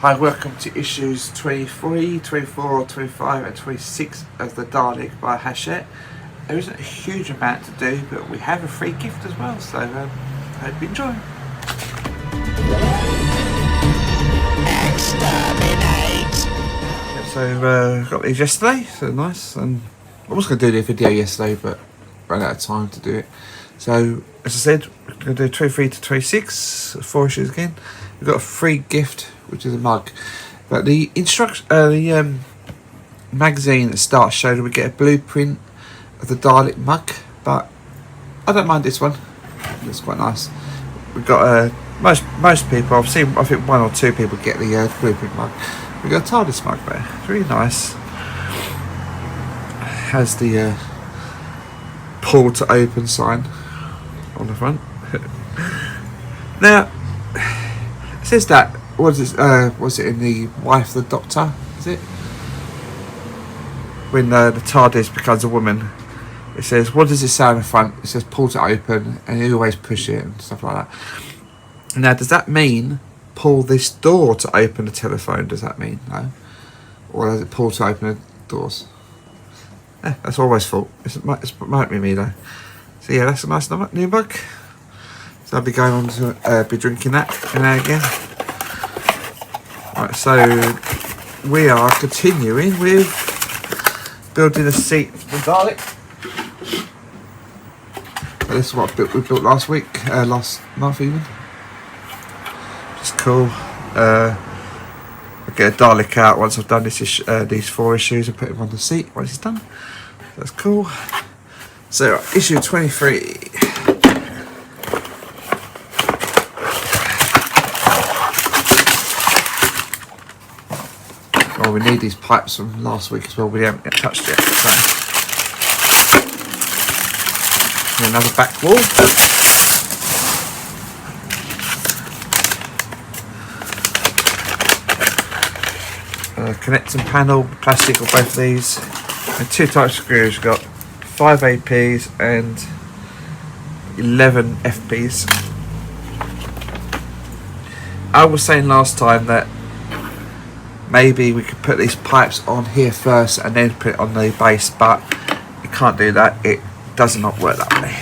Hi, welcome to issues 23, 24, 25 and 26 of the Dalek by Hachette. There isn't a huge amount to do, but we have a free gift as well, so hope you enjoy. Exterminate! So got these yesterday, so nice. And I was going to do the video yesterday, but ran out of time to do it. So as I said, we're going to do 23 to 26, 4 issues again. We've got a free gift, which is a mug. But the magazine at the start showed we get a blueprint of the Dalek mug, but I don't mind this one. It's quite nice. We've got most people. I've seen. I think 1 or 2 people get the blueprint mug. We've got a TARDIS mug there. It's really nice. Has the pull to open sign on the front. Now it says that. Was it in the Wife of the Doctor? Is it when the TARDIS becomes a woman? It says, what does it say on the front? It says pull to open, and you always push it and stuff like that. Now, does that mean pull this door to open the telephone? Does that mean no? Or does it pull to open the doors? That's always thought. It might be me though. So yeah, that's a nice new mug. So I'll be going on to be drinking that now again. Right, so we are continuing with building a seat for the Dalek. So this is what we built last week, last month even. Just cool. I'll get a Dalek out once I've done these 4 issues and put him on the seat once it's done. That's cool. So issue 23. Oh, we need these pipes from last week as well. We haven't touched it yet. So. And another back wall. Connecting panel, plastic, or both of these. And 2 types of screws. We've got 5 APs and 11 FPs. I was saying last time that maybe we could put these pipes on here first and then put it on the base, but you can't do that. It does not work that way.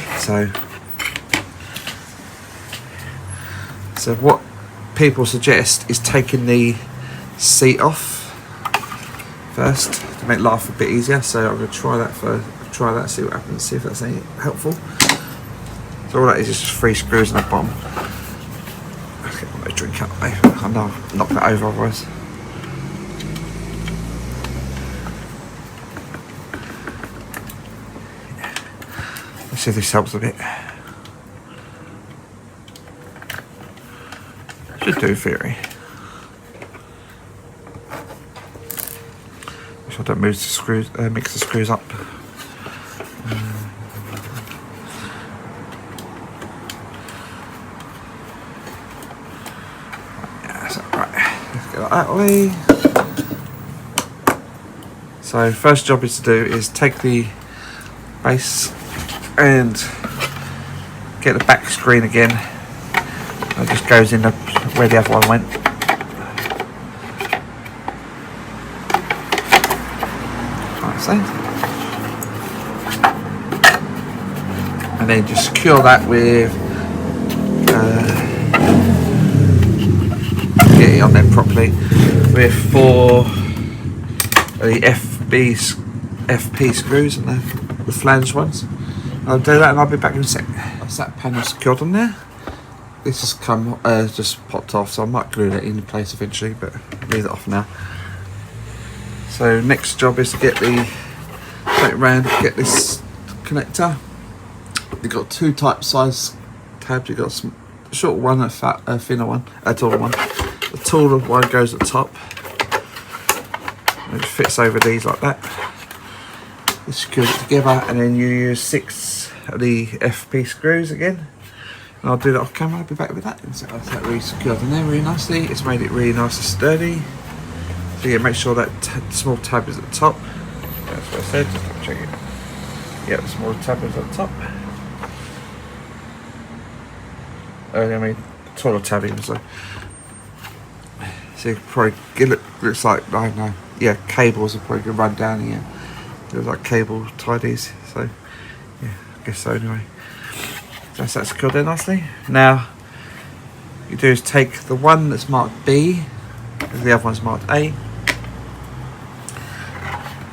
So what people suggest is taking the seat off first to make life a bit easier. So I'm going to try that first. Try that, see what happens, see if that's any helpful. So all that is just 3 screws in the bottom. Let's get my drink out. I know I'll knock that over otherwise. Let's see if this helps a bit. Should do, theory. Make sure I don't move the screws, mix the screws up. Yeah, so, right, let's get that way. So first job is to do is take the base and get the back screen again. It just goes in where the other one went. Like so. And then just secure that with get it on there properly with 4 the FP screws and the flange ones. I'll do that and I'll be back in a sec. That's that panel secured on there. This has come, just popped off, so I might glue that in place eventually, but leave it off now. So next job is to get take it around, get this connector. You've got 2 type size tabs. You've got a short one and a thinner one, a taller one. The taller one goes at the top. It fits over these like that. You secure it together, and then you use 6 of the FP screws again. And I'll do that off camera. I'll be back with that. And so that's that really secured in there really nicely. It's made it really nice and sturdy. So yeah, make sure that small tab is at the top. That's what I said. Just check it. Yeah, the small tab is at the top. I mean, taller tab even so. So you probably, looks like, I don't know, yeah, cables are probably going to run down here. There's like cable tidies, so yeah, I guess so anyway. So that's secured there nicely. Now, you do is take the one that's marked B, and the other one's marked A,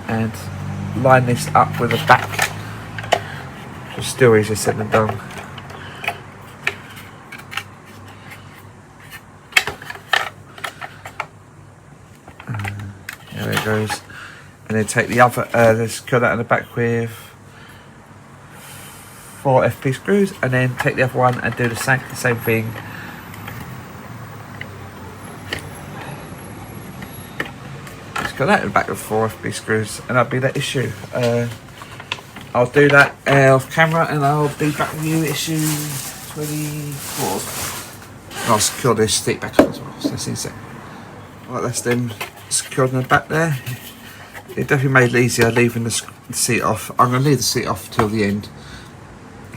and line this up with a back. It's still easier said than done. There it goes. And then take the other, let's cut that in the back with 4 FP screws, and then take the other one and do the same thing. Let's cut that in the back with 4 FP screws, and that'll be that issue. I'll do that off camera, and I'll be back with you issue 24. I'll secure this stick back up as well, so that's in a sec. Right, that's them secured in the back there. It definitely made it easier leaving the seat off. I'm going to leave the seat off till the end,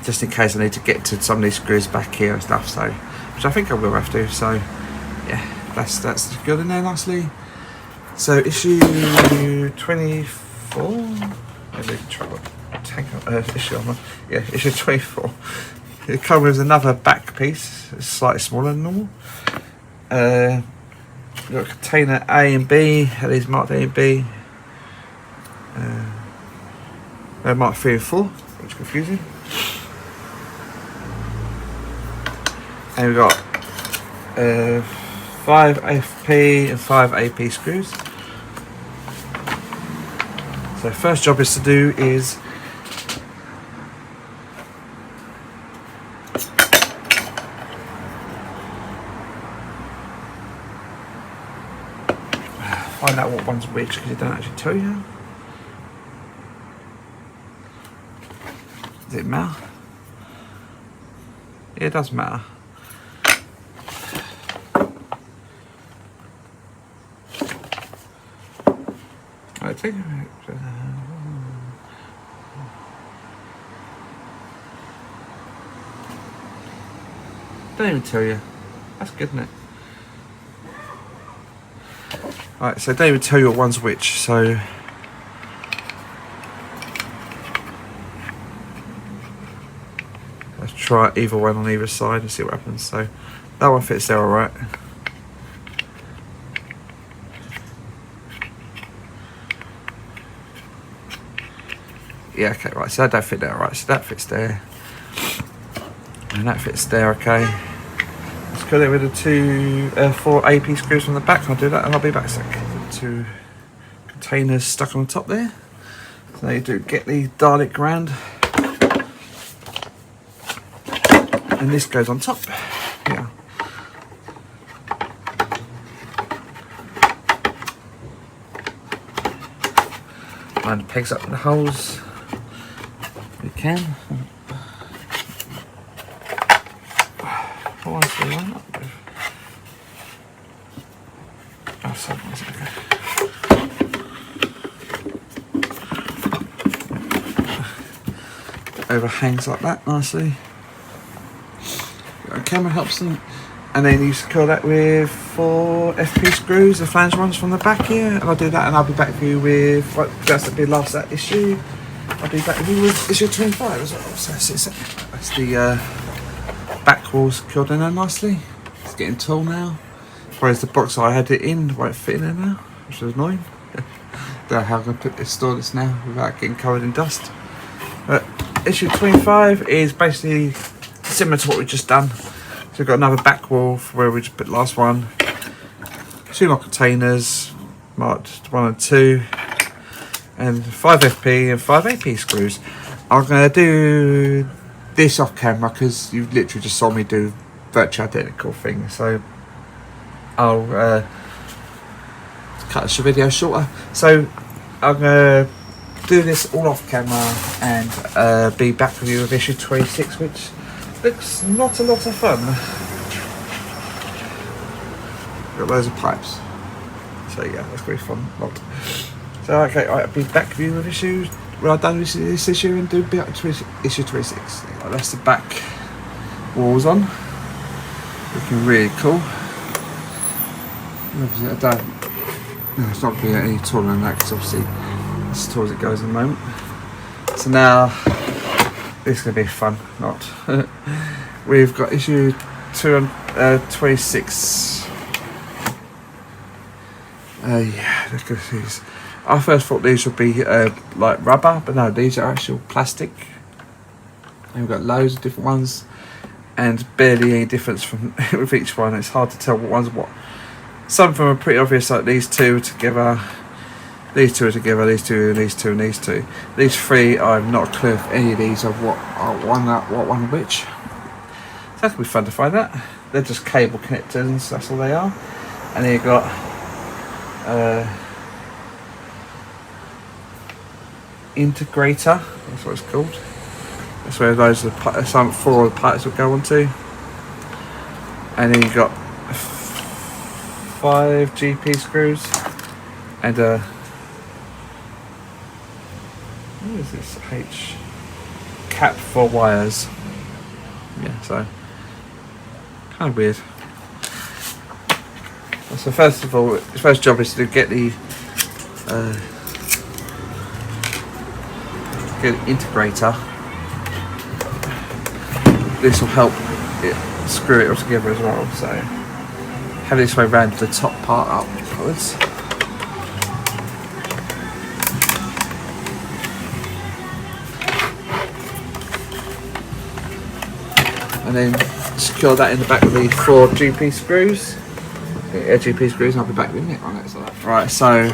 just in case I need to get to some of these screws back here and stuff, so, which I think I will have to, so yeah, that's secured in there nicely. So issue 24, maybe try to take issue on, yeah, issue 24. It comes with another back piece, it's slightly smaller than normal. We've got container A and B, these marked A and B. They're marked 3 and 4, which is confusing. And we've got 5 FP and 5 AP screws. So first job is to do is find out what one's which, because it don't actually tell you. Does it matter? Yeah, it does matter. Right, take a minute. Don't even tell you. That's good, isn't it? Right, so don't even tell you what one's which, so let's try either one on either side and see what happens. So that one fits there alright. Yeah, okay, right, so that don't fit there, alright, so that fits there. And that fits there, okay. Let's cut it with the 4 AP screws from the back. I'll do that and I'll be back a sec. 2 containers stuck on the top there. So you do get the Dalek round. And this goes on top. Yeah. Line the pegs up in the holes. We can. What one's the line up with? Oh, sorry, okay. Overhangs like that nicely. A camera helps them, and then you secure that with 4 FP screws, the flange ones from the back here, and I'll do that, and I'll be back with you with, right, that's the last that issue. I'll be back with you with issue 25 as well. So that's the back wall secured in there nicely. It's getting tall now. Whereas the box I had it in won't fit in there now, which is annoying. Don't know how I'm going to store this now without getting covered in dust. But issue 25 is basically similar to what we've just done. So we've got another back wall for where we just put the last one. 2 more containers marked 1 and 2, and 5 FP and 5 AP screws. I'm going to do this off camera because you literally just saw me do virtually identical thing. So I'll cut this video shorter. So I'm going to do this all off camera and be back with you with issue 26, which looks not a lot of fun. Got loads of pipes. So yeah, that's going to be fun. So okay, I'll be back with you with issues when I've done this issue and do issue 26. That's the back walls on. Looking really cool. Obviously, I don't. No, it's not going to be any taller than that because obviously it's as tall as it goes in the moment. So now this is going to be fun. Not. We've got issue 226. Yeah, look at these. I first thought these would be like rubber, but no, these are actual plastic. And we've got loads of different ones, and barely any difference from with each one. It's hard to tell what one's what. Some of them are pretty obvious, like these two are together, these two are together, these two, and these two, and these two. These three, I'm not a clue if any of these are what one which. So that could be fun to find out. They're just cable connectors, that's all they are. And then you've got integrator, that's what it's called. That's where those are some 4 of the parts will go onto. And then you've got 5 GP screws and what is this? Cap for wires. Yeah, so kind of weird. So first of all, the first job is to get the integrator. This will help it screw it all together as well. So have this way around the top part upwards. And then secure that in the back with the 4 GP screws. Yeah, GP screws, and I'll be back with it on it. So right, so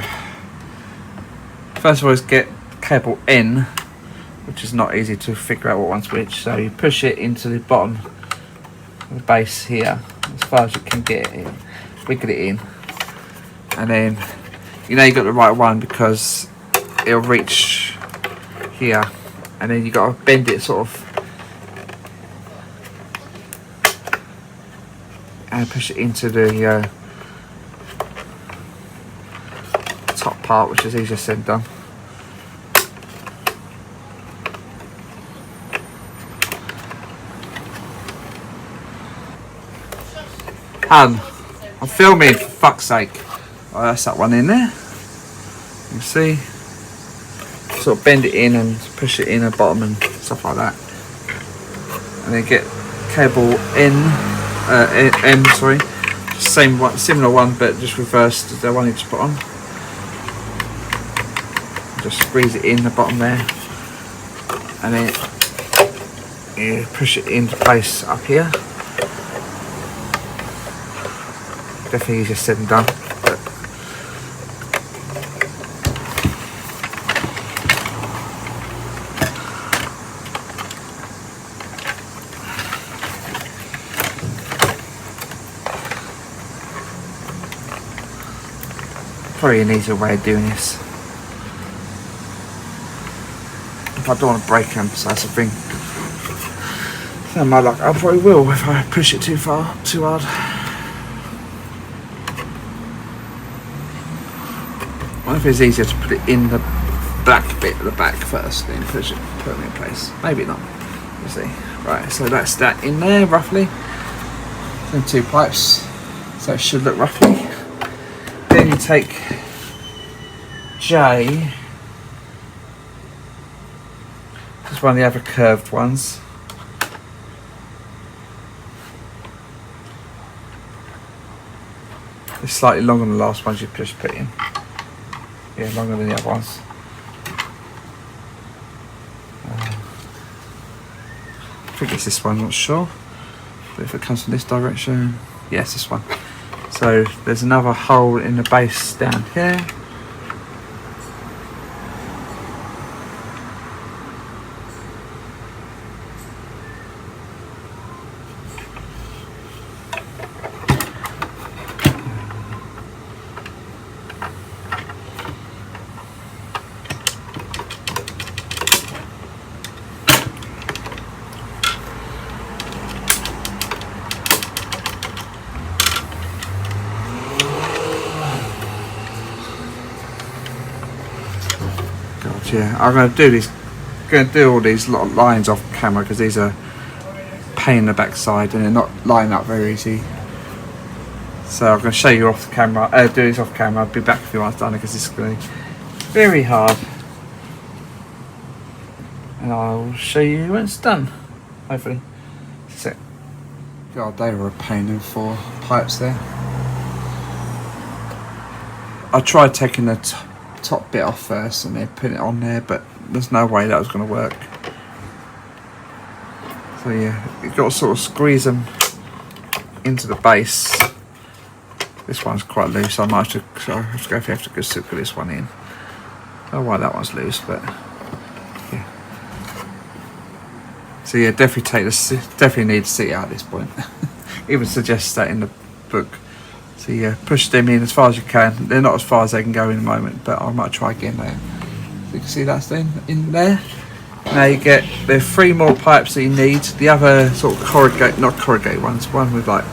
first of all is get cable N, which is not easy to figure out what one's which. So you push it into the bottom of the base here, as far as you can get it in, wiggle it in, and then you know you got the right one because it'll reach here, and then you got to bend it sort of and push it into the top part, which is easier said than done. I'm filming, for fuck's sake. Oh, that's that one in there. You see? Sort of bend it in and push it in the bottom and stuff like that. And then get cable M, sorry. Same one, similar one, but just reversed to the one you just put on. Just squeeze it in the bottom there. And then you push it into place up here. Definitely easier said than done. But probably an easier way of doing this. If I don't want to break them, so that's the thing. So my luck, I probably will if I push it too far, too hard. I wonder if it's easier to put it in the black bit at the back first, then push it, put it in place. Maybe not. We'll see. Right, so that's that in there roughly. Then 2 pipes. So it should look roughly. Then you take J. This is one of the other curved ones. It's slightly longer than the last ones you just put in. Yeah, longer than the other ones. I think it's this one, I'm not sure. But if it comes from this direction, yes, this one. So there's another hole in the base down here. Yeah, I'm going to do all these lines off camera because these are pain in the backside and they're not lining up very easy. So I'm going to show you off the camera, do this off camera. I'll be back if you want done because this is going to be very hard. And I'll show you when it's done, hopefully. So, God, they were a pain in 4 pipes there. I tried taking the top bit off first and then putting it on there, but there's no way that was going to work. So yeah, you've got to sort of squeeze them into the base. This one's quite loose, I might have to, go if you have to go put this one in. I don't know why that one's loose, but yeah. So yeah, definitely need to see out at this point. Even suggests that in the book. So yeah, push them in as far as you can. They're not as far as they can go in the moment, but I might try again there. So you can see that's then in there. Now you get the 3 more pipes that you need. The other sort of not corrugated ones, one with like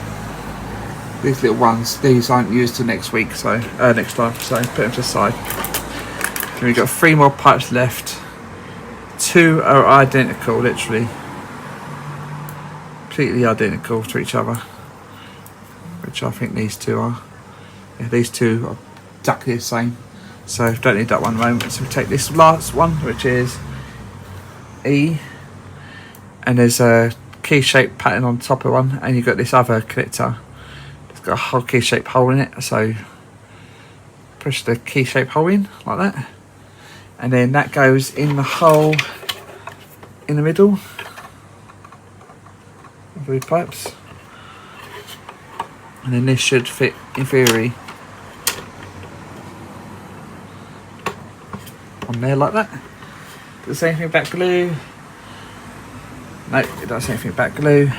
these little ones. These aren't used till next week, so next time. So put them to the side. Then we've got 3 more pipes left. 2 are identical, literally, completely identical to each other. Which I think these 2 are. Yeah, these 2 are exactly the same. So don't need that one at the moment. So we take this last one, which is E, and there's a key-shaped pattern on top of one, and you've got this other connector. It's got a whole key-shaped hole in it, so push the key-shaped hole in like that, and then that goes in the hole in the middle of the pipes, and then this should fit in theory on there like that. The same thing back glue. No, it does the same thing back glue.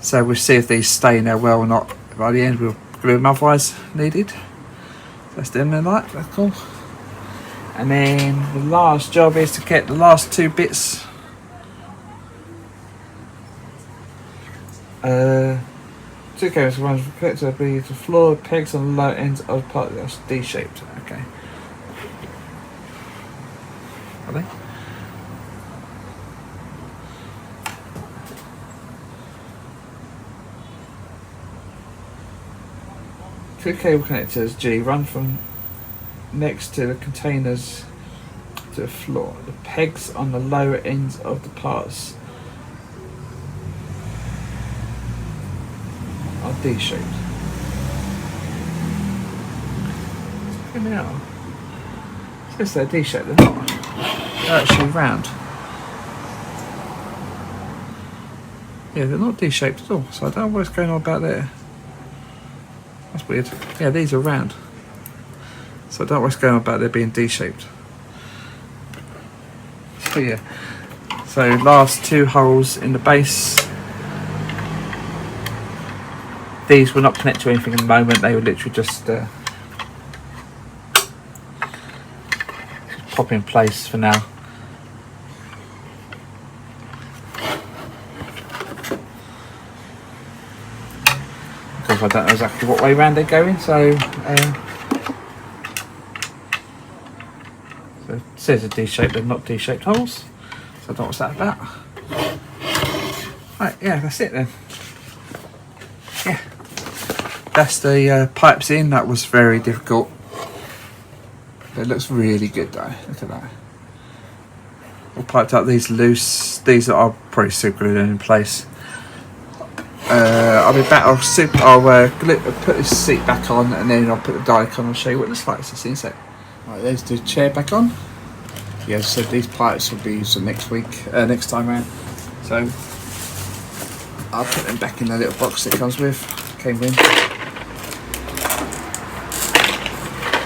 So we'll see if these stay in there well or not. By the end we'll glue them otherwise needed. That's them in like, that's cool. And then the last job is to get the last 2 bits. 2 cables, one connector be the floor pegs on the low ends of part that's D-shaped. Okay. Are they? Two cable connectors G run from next to the containers to the floor. The pegs on the lower ends of the parts are D-shaped. Check them out. It says they're D-shaped, they're not. They're actually round. Yeah, they're not D-shaped at all, so I don't know what's going on about there. That's weird. Yeah, these are round. So I don't know what's going on about there being D-shaped. But yeah. So last 2 holes in the base. These will not connect to anything in the moment, they will literally just pop in place for now. Because I don't know exactly what way round they're going, so it says a D-shape, they're not D-shaped holes, so I don't know what's that about. Right, yeah, that's it then. Yeah, that's the pipes in. That was very difficult. It looks really good though, look at that. All piped up, these loose, these are probably super glued in place. I'll be back, I'll put this seat back on and then I'll put the Dalek on and show you what it looks like. So see in a sec. Right, there's the chair back on. Yeah, as I said, these pipes will be used next week, next time around. So I'll put them back in the little box that comes with, came in.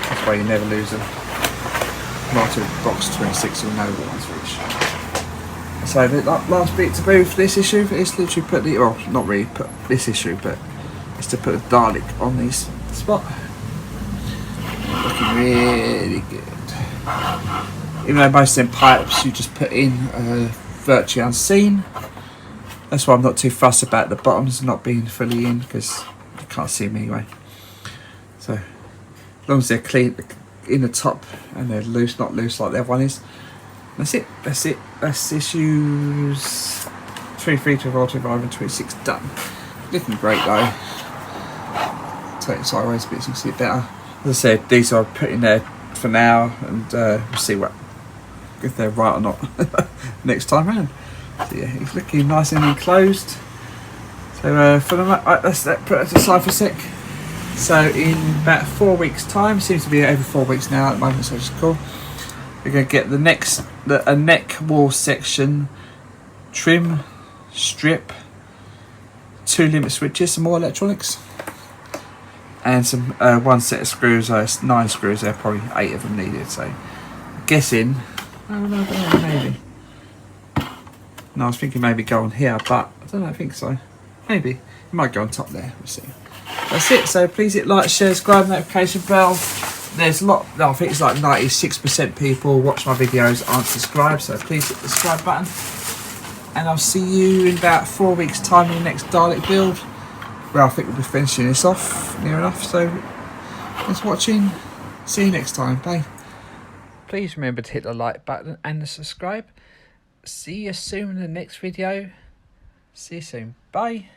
That's why you never lose them. Not to box 26, you'll know the ones for each. So the last bit to move for this issue is literally put the, well, not really put this issue, but it's to put a Dalek on this spot. Looking really good. Even though most of them pipes you just put in virtually unseen. That's why I'm not too fussed about the bottoms not being fully in, because you can't see them anyway. So as long as they're clean in the top and they're loose, not loose like the other one is. That's it. That's it. That's issues 23, 24, 25 and 26 done. Looking great though. take it sideways a bit so you can see it better. As I said, these are put in there for now, and we'll see if they're right or not next time round. So yeah, he's looking nice and enclosed. So for the let's put that aside for a sec. So in about 4 weeks' time, seems to be every 4 weeks now at the moment, so it's cool. We're going to get a neck wall section, trim, strip, 2 limit switches, some more electronics, and some one set of screws. 9 screws there, probably 8 of them needed. So I'm guessing, I don't know, maybe. No, I was thinking maybe go on here, but I don't know, I think so. Maybe it might go on top there. We'll see. That's it. So please hit like, share, subscribe, notification bell. There's a lot. No, I think it's like 96% people watch my videos aren't subscribed. So please hit the subscribe button. And I'll see you in about 4 weeks' time in the next Dalek build, where I think we'll be finishing this off near enough. So thanks for watching. See you next time. Bye. Please remember to hit the like button and the subscribe. See you soon in the next video. See you soon. Bye.